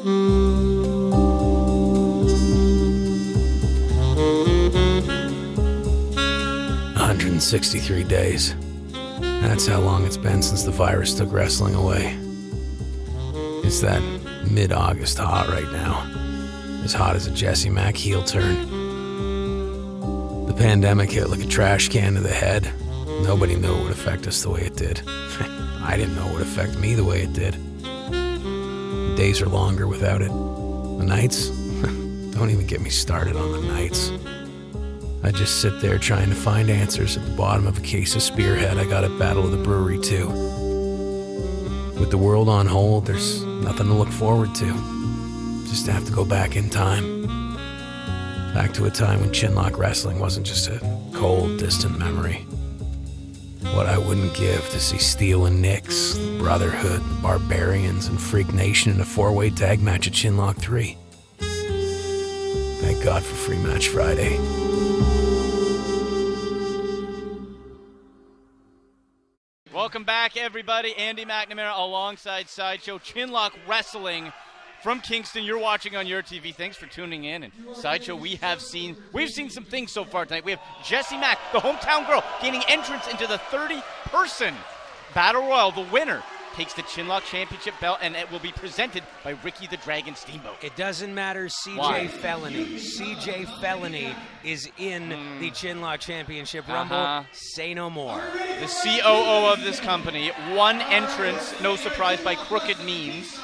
"163 days. That's how long it's been since the virus took wrestling away. It's that mid-August hot right now. As hot as a Jesse Mack heel turn. The pandemic hit like a trash can to the head. Nobody knew it would affect us the way it did. I didn't know it would affect me the way it did. The days are longer without it. The nights? Don't even get me started on the nights. I just sit there trying to find answers at the bottom of a case of Spearhead I got at Battle of the Brewery too. With the world on hold, there's nothing to look forward to. Just have to go back in time. Back to a time when Chinlock Wrestling wasn't just a cold, distant memory. What I wouldn't give to see Steele and Nyx, the Brotherhood, the Barbarians, and Freak Nation in a 4-way tag match at Chinlock 3. Thank God for Free Match Friday. Welcome back, everybody. Andy McNamara alongside Sideshow. Chinlock Wrestling from Kingston. You're watching on YourTV. Thanks for tuning in. And Sideshow, we've seen some things so far tonight. We have Jessie Mack, the hometown girl, gaining entrance into the 30-person Battle Royal. The winner takes the Chinlock Championship belt, and it will be presented by Ricky the Dragon Steamboat. It doesn't matter, CJ Felony. CJ Felony is in the Chinlock Championship Rumble. Say no more. The COO of this company, one entrance, no surprise, by crooked means.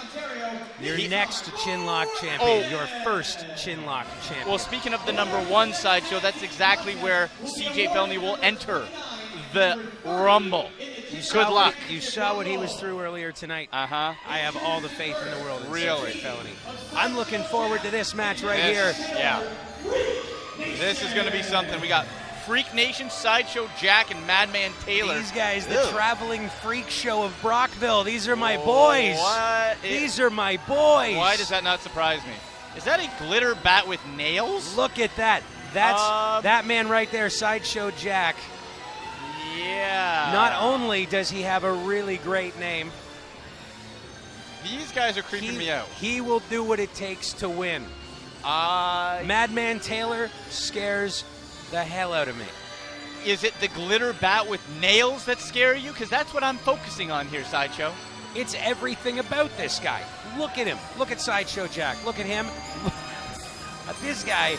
Your next Chinlock champion, your first Chinlock champion. Well, speaking of the number one Sideshow, that's exactly where CJ Felony will enter the Rumble. Good luck. You saw what he was through earlier tonight. I have all the faith in the world in CJ Felony. I'm looking forward to this match here. Yeah. This is going to be something. We got Freak Nation, Sideshow Jack, and Madman Taylor. These guys, the traveling freak show of Brockville. These are my boys. These are my boys. Why does that not surprise me? Is that a glitter bat with nails? Look at that. That's that man right there, Sideshow Jack. Yeah. Not only does he have a really great name, these guys are creeping me out. He will do what it takes to win. Madman Taylor scares the hell out of me. Is it the glitter bat with nails that scare you? Because that's what I'm focusing on here, Sideshow. It's everything about this guy. Look at him. Look at Sideshow Jack. Look at him. This guy,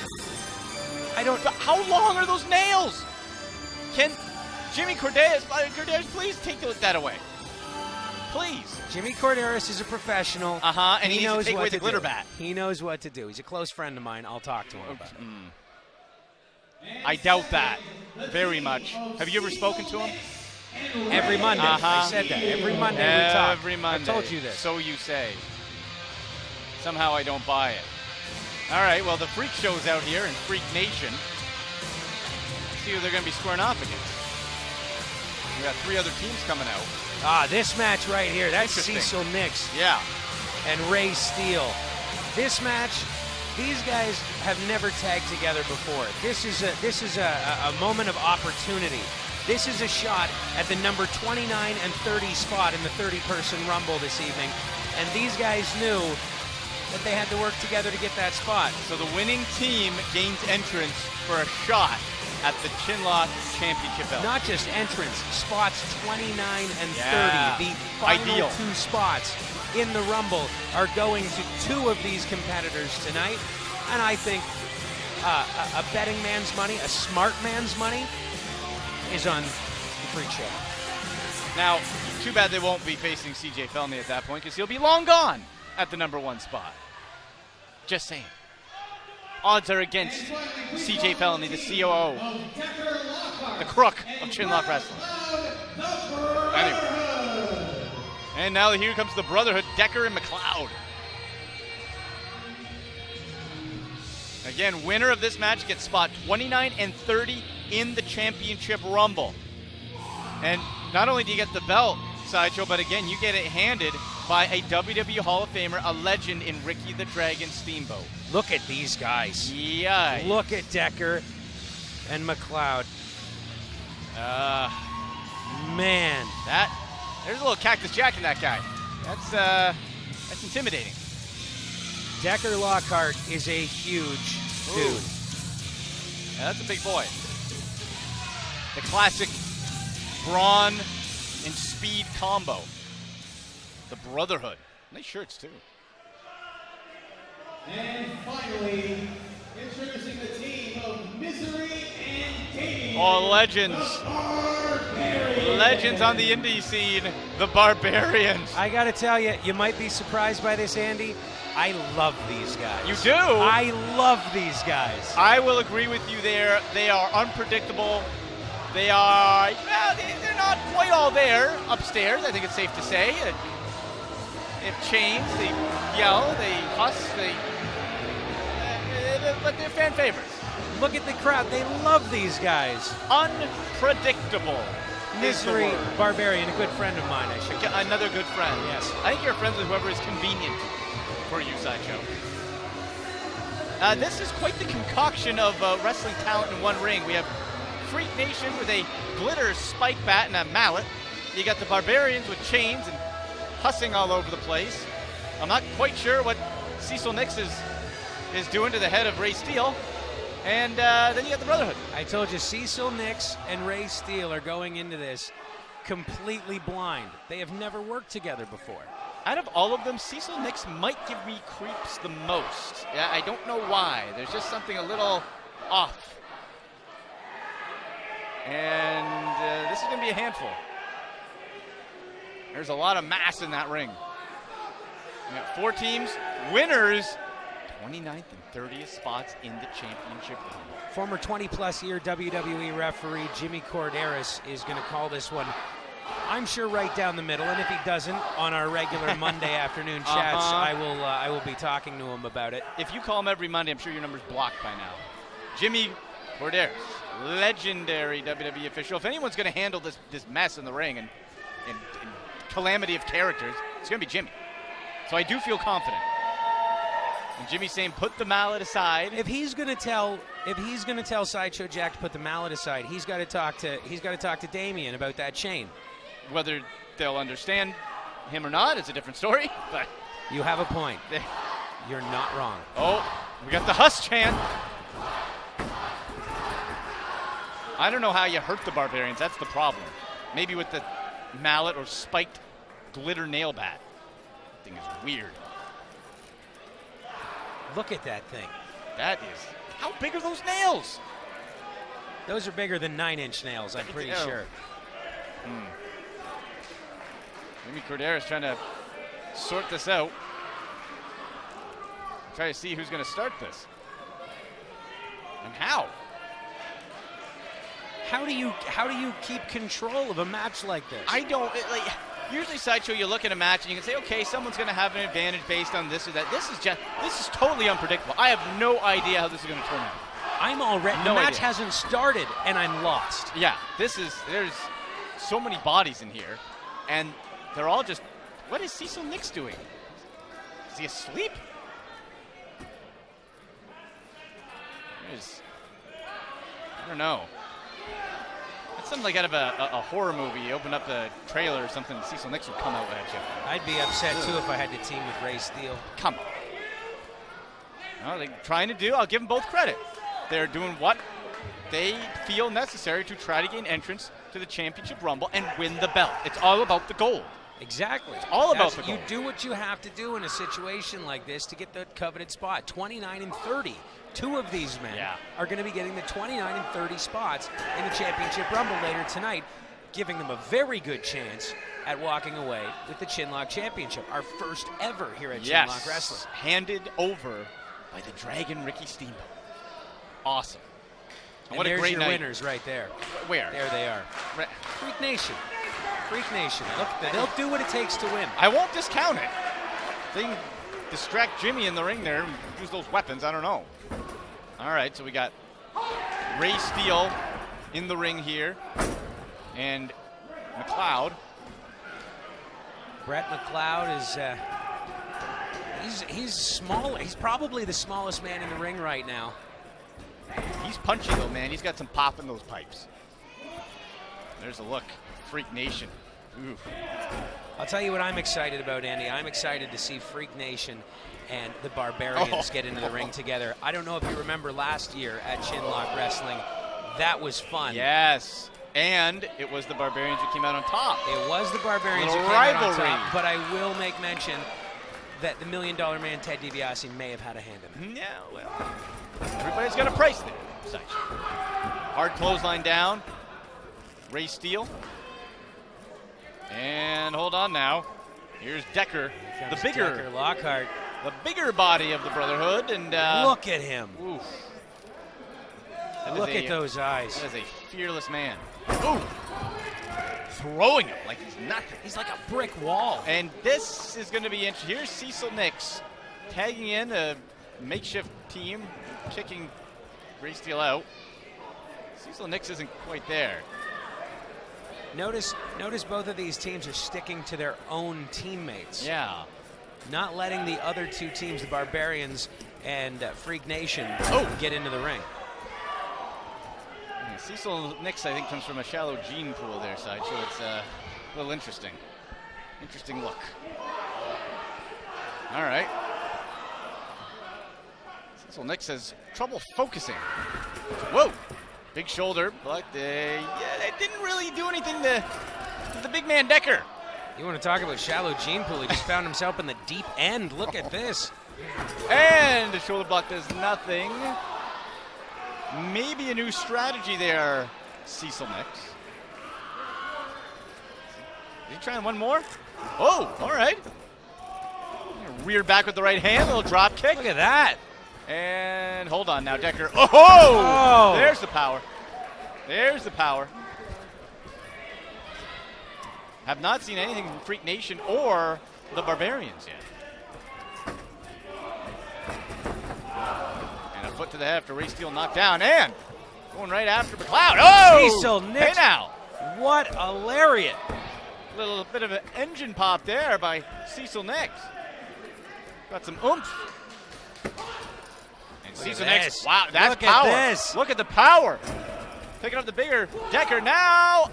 How long are those nails? Can Jimmy Korderas, please take that away. Please. Jimmy Korderas is a professional. And he knows what to do. Bat. He knows what to do. He's a close friend of mine. I'll talk to him about it. I doubt that very much. Have you ever spoken to him? Every Monday. I said that. Every Monday we talk. Every Monday. I told you this. So you say. Somehow I don't buy it. All right, well, the Freak Show's out here in Freak Nation. Let's see who they're going to be squaring off against. We got 3 other teams coming out. This match right here, that's Cecil Nyx. Yeah. And Ray Steele. This match, these guys have never tagged together before. This is a moment of opportunity. This is a shot at the number 29 and 30 spot in the 30-person Rumble this evening. And these guys knew that they had to work together to get that spot. So the winning team gains entrance for a shot at the Chinlock Championship belt. Not just entrance, spots 29 and 30. The final 2 spots in the Rumble are going to 2 of these competitors tonight. And I think a betting man's money, a smart man's money, is on the Freak Show. Now, too bad they won't be facing CJ Felony at that point, because he'll be long gone at the number 1 spot. Just saying. Odds are against CJ Felony, the COO, the crook of Chinlock Wrestling. Anyway. And now here comes the Brotherhood, Decker and McLeod. Again, winner of this match gets spot 29 and 30 in the Championship Rumble. And not only do you get the belt, Sideshow, but again, you get it handed by a WWE Hall of Famer, a legend in Ricky the Dragon Steamboat. Look at these guys. Yeah. Look at Decker and McLeod. Man. There's a little Cactus Jack in that guy. That's intimidating. Decker Lockhart is a huge dude. Yeah, that's a big boy. The classic brawn and speed combo. The Brotherhood. Nice shirts, too. And finally, introducing the team of Myzery and Damian. Oh, legends. Legends on the indie scene, the Barbarians. I got to tell you, you might be surprised by this, Andy. I love these guys. You do? I love these guys. I will agree with you there. They are unpredictable. They are, well, they're not quite all there upstairs, I think it's safe to say. They have chains, they yell, they fuss, but they're fan favorites. Look at the crowd. They love these guys. Unpredictable. Myzery Barbarian, a good friend of mine, I should say. Another good friend. Yes. I think you're friends with whoever is convenient for you, Sideshow. This is quite the concoction of wrestling talent in one ring. We have Freak Nation with a glitter spike bat and a mallet. You got the Barbarians with chains and hussing all over the place. I'm not quite sure what Cecil Nyx is doing to the head of Ray Steele. And then you got the Brotherhood. I told you, Cecil Nyx and Ray Steele are going into this completely blind. They have never worked together before. Out of all of them, Cecil Nyx might give me creeps the most. Yeah, I don't know why. There's just something a little off. And this is going to be a handful. There's a lot of mass in that ring. We got 4 teams. Winners, 29th and 30th spots in the championship round. Former 20-plus year WWE referee Jimmy Korderas is going to call this one, I'm sure, right down the middle. And if he doesn't, on our regular Monday afternoon chats, I will be talking to him about it. If you call him every Monday, I'm sure your number's blocked by now. Jimmy Korderas, legendary WWE official. If anyone's going to handle this mess in the ring and calamity of characters, it's going to be Jimmy. So I do feel confident. And Jimmy's saying, put the mallet aside. If he's going to tell Sideshow Jack to put the mallet aside, he's got to talk to Damian about that chain. Whether they'll understand him or not is a different story. But you have a point. You're not wrong. Oh, we got the Huss chant. I don't know how you hurt the Barbarians. That's the problem. Maybe with the mallet or spiked glitter nail bat. That thing is weird. Look at that thing. That is. How big are those nails? Those are bigger than 9-inch nails, I'm pretty sure. Maybe Korderas trying to sort this out. Try to see who's going to start this. And how? How do you keep control of a match like this? I don't usually Sideshow, you look at a match and you can say, okay, someone's going to have an advantage based on this or that. This is totally unpredictable. I have no idea how this is going to turn out. The match hasn't started and I'm lost. Yeah, there's so many bodies in here and they're all just, what is Cecil Nyx doing? Is he asleep? I don't know. That's something like out of a horror movie. You open up the trailer or something, Cecil Nyx would come out at you. I'd be upset too if I had to team with Ray Steele. Come on. Well, they're trying to do, I'll give them both credit. They're doing what they feel necessary to try to gain entrance to the Championship Rumble and win the belt. It's all about the gold. Exactly. It's all about the gold. You do what you have to do in a situation like this to get the coveted spot. 29 and 30. 2 of these men are going to be getting the 29 and 30 spots in the Championship Rumble later tonight, giving them a very good chance at walking away with the Chinlock Championship, our first ever here at Chinlock Wrestling. Handed over by the Dragon Ricky Steamboat. Awesome. And what a great night. Winners right there. Where? There they are. Freak Nation. Freak Nation. Look, they'll do what it takes to win. I won't discount it. They can distract Jimmy in the ring there and use those weapons. I don't know. All right, so we got Ray Steele in the ring here and McLeod. Brett McLeod is he's small. He's probably the smallest man in the ring right now. He's punchy though, man. He's got some pop in those pipes. There's a look. Freak Nation. Ooh. I'll tell you what I'm excited about, Andy. I'm excited to see Freak Nation and the Barbarians get into the ring together. I don't know if you remember last year at Chinlock Wrestling. That was fun. Yes. And it was the Barbarians who came out on top. It was the Barbarians who Little came out on rivalry. top, but I will make mention that the $1 Million Man, Ted DiBiase, may have had a hand in it. Yeah, well, everybody's got a price there. Sideshow. Hard clothesline down. Ray Steele. And hold on now. Here's Decker, the bigger Decker, Lockhart. The bigger body of the Brotherhood, and look at him. Oof. Look at those eyes. That is a fearless man. Ooh. Throwing him like he's nothing. He's like a brick wall. And this is going to be interesting. Here's Cecil Nyx tagging in a makeshift team, kicking Ray Steele out. Cecil Nyx isn't quite there. Notice both of these teams are sticking to their own teammates. Yeah. Not letting the other two teams, the Barbarians and Freak Nation, get into the ring. Yeah, Cecil Nyx, I think, comes from a shallow gene pool there, Sideshow. It's a little interesting. Interesting look. All right. Cecil Nyx has trouble focusing. Whoa. Big shoulder, but they didn't really do anything to the big man Decker. You want to talk about shallow gene pool? He just found himself in the deep end. Look at this. And the shoulder block does nothing. Maybe a new strategy there, Cecil Nyx. Is he trying one more? Oh, all right. Rear back with the right hand, little drop kick. Look at that. And hold on now, Decker. Oh! There's the power. There's the power. Have not seen anything from Freak Nation or the Barbarians yet. And a foot to the head after Ray Steele knocked down. And going right after McLeod. Oh! Cecil Nyx. Hey now. What a lariat. Little bit of an engine pop there by Cecil Nyx. Got some oomph. Cecil Nyx, wow, that's Look power. at this. Look at the power. Picking up the bigger Decker now.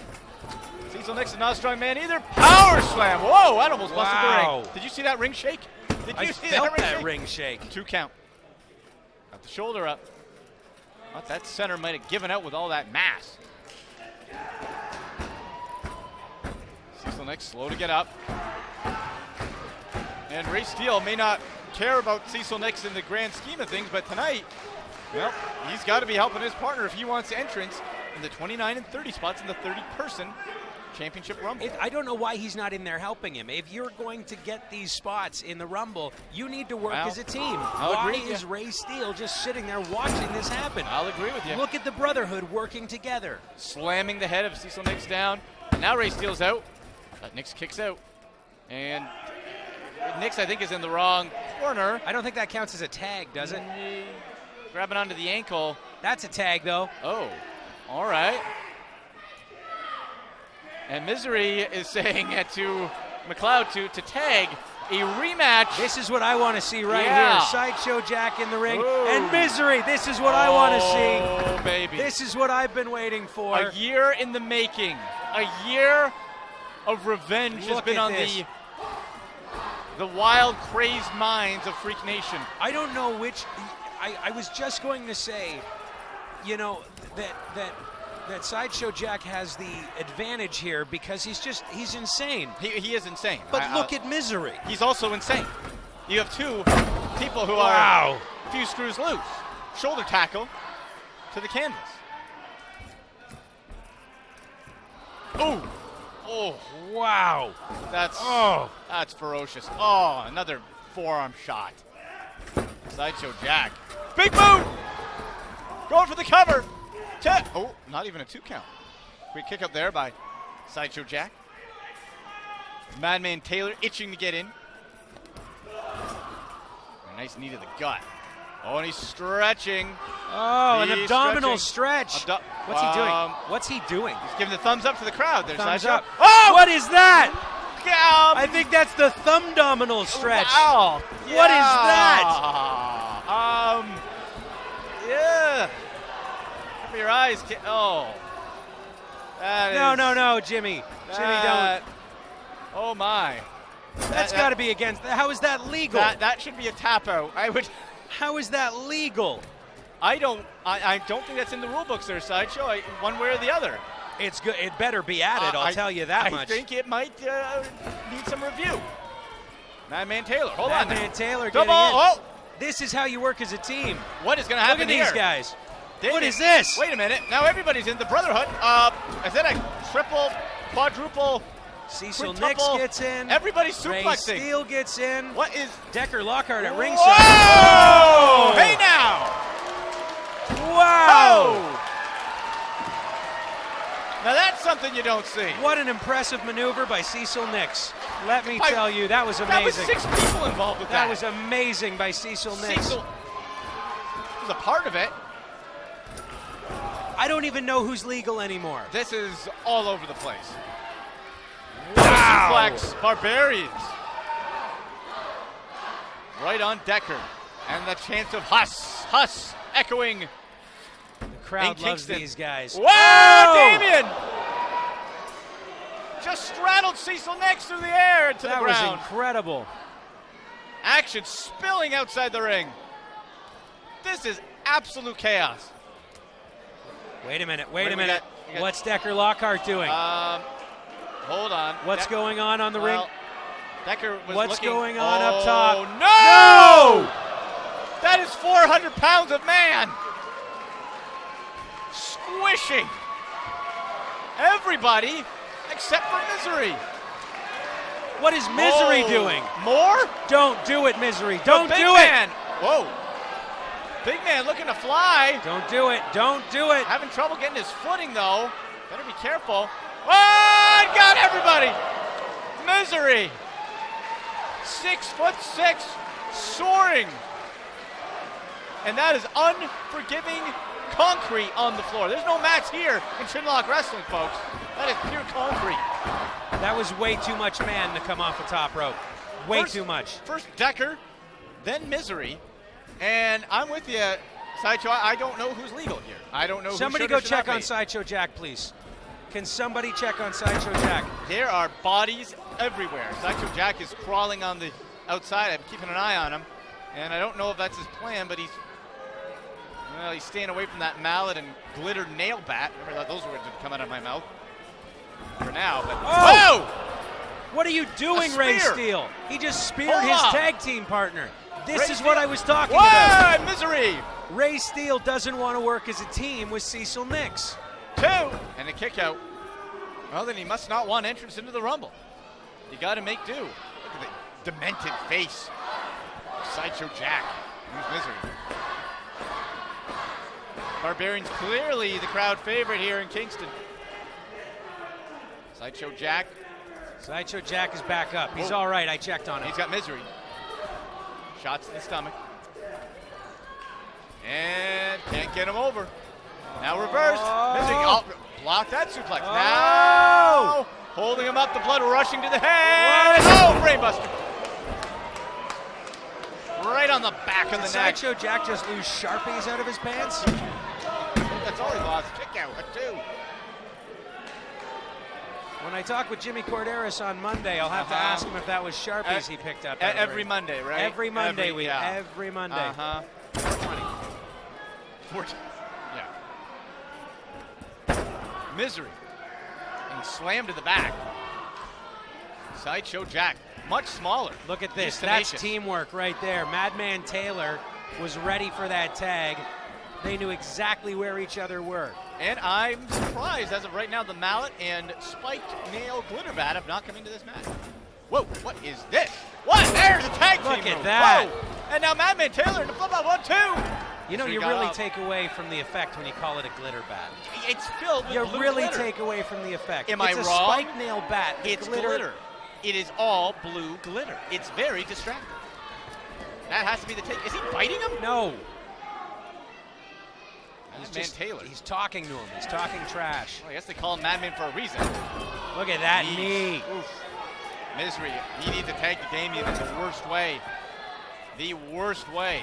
Cecil Nyx is not a strong man either. Power slam. Whoa, that almost busted the ring. Did you see that ring shake? Did you see that ring shake? 2 count. Got the shoulder up. Thought that center might have given out with all that mass. Cecil Nyx slow to get up. And Ray Steele may not care about Cecil Nyx in the grand scheme of things, but tonight, well, he's got to be helping his partner if he wants entrance in the 29 and 30 spots in the 30-person championship Rumble. I don't know why he's not in there helping him. If you're going to get these spots in the Rumble, you need to work as a team. Why is Ray Steele just sitting there watching this happen? I'll agree with you. Look at the Brotherhood working together. Slamming the head of Cecil Nyx down. And now Ray Steele's out. Nyx kicks out. And Nyx, I think, is in the wrong corner. I don't think that counts as a tag, does it? Grabbing onto the ankle. That's a tag, though. Oh, all right. And Myzery is saying to McLeod to tag a rematch. This is what I want to see right here. Sideshow Jack in the ring. Ooh. And Myzery, this is what I want to see. Oh, baby. This is what I've been waiting for. A year in the making. A year of revenge has been on the wild, crazed minds of Freak Nation. I don't know which. I was just going to say, you know, that Sideshow Jack has the advantage here because he's insane. He is insane. But look at Myzery. He's also insane. You have two people who are a few screws loose. Shoulder tackle to the canvas. Oh. Oh, wow. That's ferocious. Oh, another forearm shot. Sideshow Jack. Big move! Going for the cover. Oh, not even a 2 count. Quick kick up there by Sideshow Jack. Madman Taylor itching to get in. A nice knee to the gut. Oh, and he's stretching. Oh, an abdominal stretch. What's he doing? What's he doing? He's giving the thumbs up to the crowd. There's thumbs Sideshow. Up. Oh! What is that? I think that's the thumb-dominal stretch. Wow. Yeah. What is that? Yeah. Cover your eyes. No, Jimmy. Jimmy, don't. Oh my. That's got to be against. How is that legal? That should be a tap out. How is that legal? I don't think that's in the rule books there, Sideshow. One way or the other. It's good. It better be added. I'll tell you that much. I think it might need some review. Madman Taylor. Hold on. Madman Taylor Come getting on. in. Oh. This is how you work as a team. What is going to happen here? Look at these guys. What is this? Wait a minute. Now everybody's in the Brotherhood. Is that a triple, quadruple? Cecil Nyx gets in. Everybody's suplexing. Ray Steele gets in. What is Decker Lockhart at ringside? Whoa! Hey now! Wow! Oh. Now that's something you don't see. What an impressive maneuver by Cecil Nyx. Let me tell you, that was amazing. That was 6 people involved with that. That was amazing by Cecil Nyx. Cecil was a part of it. I don't even know who's legal anymore. This is all over the place. Wow! Suplex, Barbarians. Right on Decker. And the chant of Huss echoing. The crowd loves Kingston. these guys. Whoa, Damian! Just straddled Cecil Nyx through the air into the ground. That was incredible. Action spilling outside the ring. This is absolute chaos. Wait a minute. We got- What's Decker Lockhart doing? Hold on. What's going on the ring? Decker was What's looking. going on up top? Oh, no! That is 400 pounds of man. Squishing everybody except for Myzery. What is Myzery doing? More? Don't do it, Myzery. Don't Big do man. it. Whoa. Big man looking to fly. Don't do it. Don't do it. Having trouble getting his footing, though. Better be careful. Oh, it got everybody. Myzery. 6'6", soaring. And that is unforgiving concrete on the floor. There's no mats here in Chinlock Wrestling, folks. That is pure concrete. That was way too much man to come off the top rope. Way too much. First Decker, then Myzery. And I'm with you, Sideshow. I don't know who's legal here. I don't know Somebody who go should or should check not on be. Sideshow Jack, please. Can somebody check on Sideshow Jack? There are bodies everywhere. Sideshow Jack is crawling on the outside. I'm keeping an eye on him. And I don't know if that's his plan, but he's staying away from that mallet and glitter nail bat. Never thought those words would come out of my mouth. For now, but whoa! What are you doing, A Ray spear. Steele? He just speared Hold his on. tag team partner. This Ray is Steele. what I was talking about. Whoa, Myzery. Ray Steele doesn't want to work as a team with Cecil Nyx. 2. And a kick out. Well, then he must not want entrance into the Rumble. You got to make do. Look at the demented face of Sideshow Jack. Who's Myzery? Barbarians clearly the crowd favorite here in Kingston. Sideshow Jack. Sideshow Jack is back up. He's Whoa. all right. I checked on him. He's got Myzery. Shots to the stomach. And can't get him over. Now reversed. Myzery blocked that suplex. Now holding him up, the blood rushing to the head. Oh, brainbuster. Right on the back of the neck. Sideshow Jack just lose Sharpies out of his pants? That's all he lost. Kick out, a 2. When I talk with Jimmy Korderas on Monday, I'll have to ask him if that was Sharpies he picked up. Every Monday, right? Every Monday. Every Monday. 420. 14. Yeah. Myzery. And slammed to the back. Sideshow Jack. Much smaller. Look at this. He's That's tenacious. teamwork right there. Madman Taylor was ready for that tag. They knew exactly where each other were. And I'm surprised, as of right now, the mallet and spiked nail glitter bat have not come into this match. Whoa, what is this? What? There's a tag team Look at move. that. Whoa. And now Madman Taylor in the flip out 1-2. You know, So you got really out. take away from the effect when you call it a glitter bat. It's filled with You blue really glitter. take away from the effect. Am it's I a wrong? spike nail bat. The It's glitter. It is all blue glitter. It's very distracting. That has to be the take. Is he biting him? No. Madman Taylor. He's talking to him. He's talking trash. Well, I guess they call him Madman for a reason. Look at that Knees. knee. Oof. Myzery. He needs to tag to Damian in the worst way. The worst way.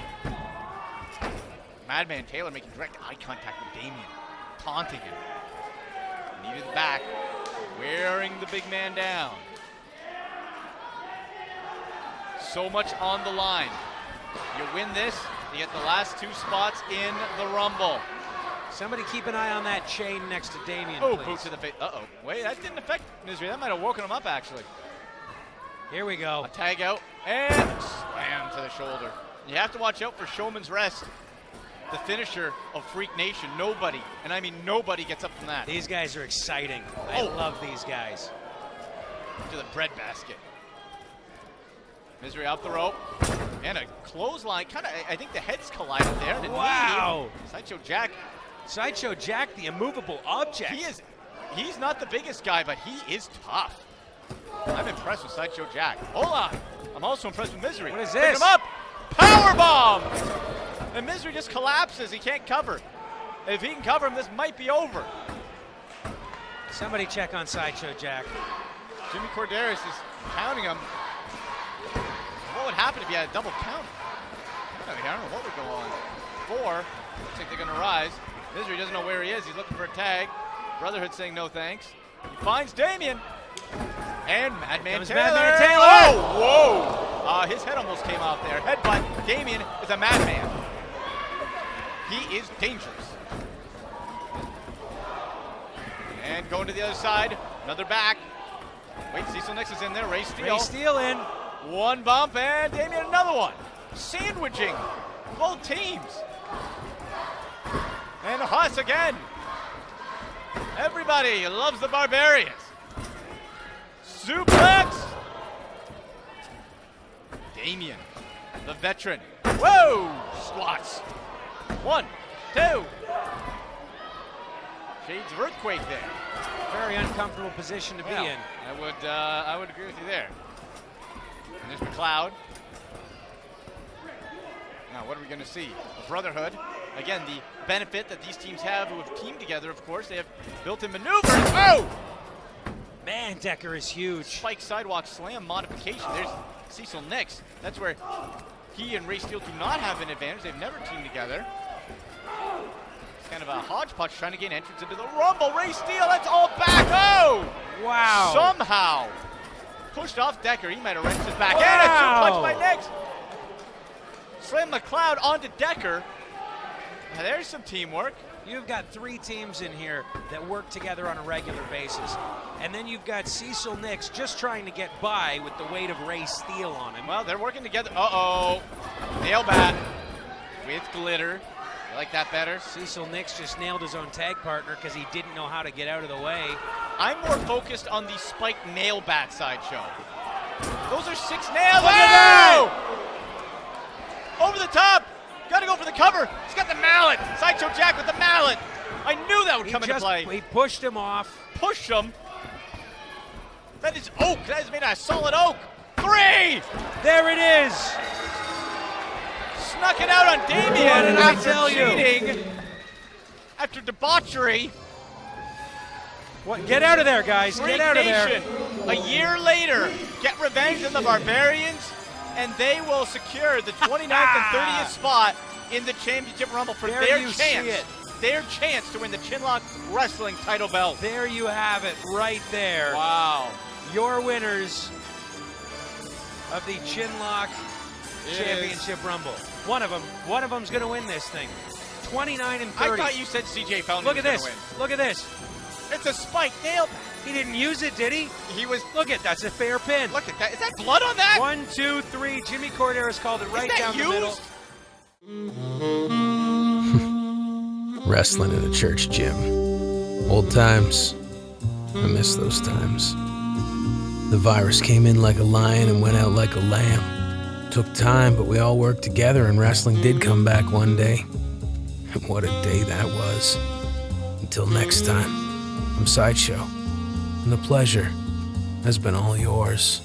Madman Taylor making direct eye contact with Damian, taunting him. Knee to the back, wearing the big man down. So much on the line. You win this, you get the last 2 spots in the Rumble. Somebody keep an eye on that chain next to Damian, Oh, please. boot to the face. Uh-oh. Wait, that didn't affect Myzery. That might have woken him up, actually. Here we go. A tag out and slam to the shoulder. You have to watch out for Showman's Rest, the finisher of Freak Nation. Nobody, and I mean nobody, gets up from that. These guys are exciting. I love these guys. To the bread basket. Myzery up the rope. And a clothesline. I think the heads collided there. And Wow. Sideshow Jack. Sideshow Jack, the immovable object. He's not the biggest guy, but he is tough. I'm impressed with Sideshow Jack. Hold on. I'm also impressed with Myzery. What is Pick this? him up. Powerbomb. And Myzery just collapses. He can't cover. If he can cover him, this might be over. Somebody check on Sideshow Jack. Jimmy Korderas is counting him. What would happen if you had a double count? I don't know what would go on. 4. Looks like they're going to rise. Myzery doesn't know where he is. He's looking for a tag. Brotherhood saying no thanks. He finds Damian. And Madman Taylor. Madman Taylor. Oh, whoa. His head almost came off there. Headbutt. Damian is a madman. He is dangerous. And going to the other side. Another back. Wait, Cecil Nyx is in there. Ray Steele. Ray Steele in. One bump, and Damian another one. Sandwiching both teams. And Huss again. Everybody loves the Barbarians. Suplex. Damian, the veteran. Whoa! Squats. 1, 2. Shades of earthquake there. Very uncomfortable position to be in. I would agree with you there. And there's McLeod. Now, what are we going to see? A Brotherhood. Again, the benefit that these teams have who have teamed together, of course, they have built-in maneuvers. Oh! Man, Decker is huge. Spike sidewalk slam modification. There's Cecil Nyx. That's where he and Ray Steele do not have an advantage. They've never teamed together. It's kind of a hodgepodge trying to gain entrance into the Rumble. Ray Steele, that's all back. Oh! Wow. Somehow pushed off Decker. He might have wrenched his back. Wow. And a suplex by Nyx. Slam McLeod onto Decker. Now there's some teamwork. You've got 3 teams in here that work together on a regular basis. And then you've got Cecil Nyx just trying to get by with the weight of Ray Steele on him. Well, they're working together. Uh-oh. Nail bat with glitter. You like that better? Cecil Nyx just nailed his own tag partner because he didn't know how to get out of the way. I'm more focused on the spiked nail bat Sideshow. Those are 6 nails. Look at that! Over the top. Got to go for the cover. He's got the mallet. Sideshow Jack with the mallet. I knew that would come into play. He pushed him off. Pushed him. That is oak. That is made out of solid oak. 3. There it is. Snuck it out on Damian What did I after tell you? cheating. After debauchery. What? Get out of there, guys. Freak Get out of there. Nation, a year later, get revenge on the Barbarians, and they will secure the 29th and 30th spot in the Championship Rumble for There their you see it. chance to win the Chinlock Wrestling title belt. There you have it, right there. Wow. Your winners of the Chinlock Championship Rumble. One of them's going to win this thing. 29 and 30. I thought you said CJ Fountain Look was at going this. to win. Look at this. It's a spike nail. He didn't use it, did he? He was. Look at that's a fair pin. Look at that. Is that blood on that? 1, 2, 3. Jimmy Korderas called it right Is that down the middle. used? Wrestling in a church gym. Old times. I miss those times. The virus came in like a lion and went out like a lamb. Took time, but we all worked together and wrestling did come back one day. And what a day that was. Until next time, I'm Sideshow, and the pleasure has been all yours.